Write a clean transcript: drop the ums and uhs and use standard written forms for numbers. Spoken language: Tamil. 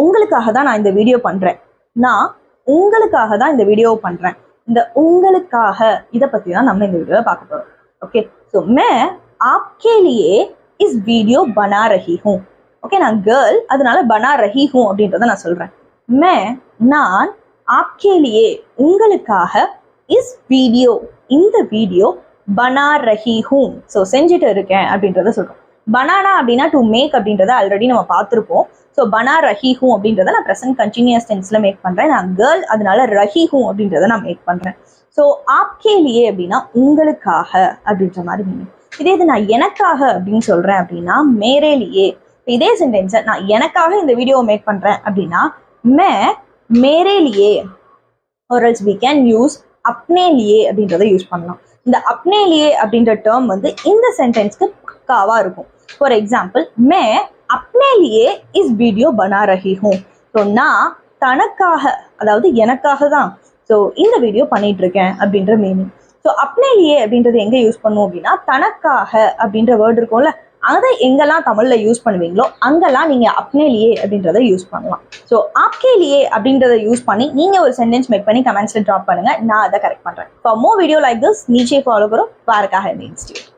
உங்களுக்காக தான் நான் இந்த வீடியோ பண்றேன். நான் உங்களுக்காக தான் இந்த வீடியோ பண்றேன். இந்த உங்களுக்காக இதை பத்தி தான் நம்ம இந்த வீடியோல பார்க்க போறோம். ஓகே, ஸோ मैं आपके लिए इस वीडियो बना रही हूँ. ஓகே, நான் கேர்ள், அதனால बना रही हूँ அப்படின்றத நான் சொல்றேன். நான் आपके लिए உங்களுக்காக इस வீடியோ இந்த வீடியோ बना रही हूँ, ஸோ செஞ்சுட்டு இருக்கேன் அப்படின்றத சொல்றோம். பனானா அப்படின்னா டு மேக் அப்படின்றத ஆல்ரெடி நம்ம பார்த்துருப்போம். ஸோ பனா ரஹி ஹூ அப்படின்றத நான் ப்ரெசன்ட் கண்டினியூஸ் டென்ஸ்ல மேக் பண்றேன். நான் கேர்ள், அதனால ரஹி ஹூ அப்படின்றத நான் மேக் பண்றேன். ஸோ ஆப்கேலியே அப்படின்னா உங்களுக்காக அப்படின்ற மாதிரி மீனிங். இதே இது நான் எனக்காக அப்படின்னு சொல்றேன் அப்படின்னா மேரேலியே. இதே சென்டென்ஸை நான் எனக்காக இந்த வீடியோவை மேக் பண்றேன் அப்படின்னா மே மேரேலியே, or else we can use अपने लिए அப்படின்றத யூஸ் பண்ணலாம். இந்த अपने लिए அப்படின்ற டேர்ம் வந்து இந்த சென்டென்ஸ்க்கு பக்காவா இருக்கும். ஃபார் எக்ஸாம்பிள், मैं अपने लिए इस वीडियो बना रही हूँ. ஸோ நான் தனக்காக, அதாவது எனக்காக தான் ஸோ இந்த வீடியோ பண்ணிட்டு இருக்கேன் அப்படின்ற மீனிங். ஸோ अपने लिए அப்படின்றது எங்க யூஸ் பண்ணுவோம் அப்படின்னா தனக்காக அப்படின்ற வேர்டு இருக்கும்ல, அதை எங்கெல்லாம் தமிழ்ல யூஸ் பண்ணுவீங்களோ அங்கெல்லாம் நீங்க अपने लिए அப்படின்றத யூஸ் பண்ணலாம். ஸோ आपके लिए அப்படின்றத யூஸ் பண்ணி நீங்க ஒரு சென்டென்ஸ் மேக் பண்ணி கமெண்ட்ஸ்ல ட்ராப் பண்ணுங்க, நான் அதை கரெக்ட் பண்றேன். For more video like this नीचे फॉलो करो वारका है इंस्टीट्यूट.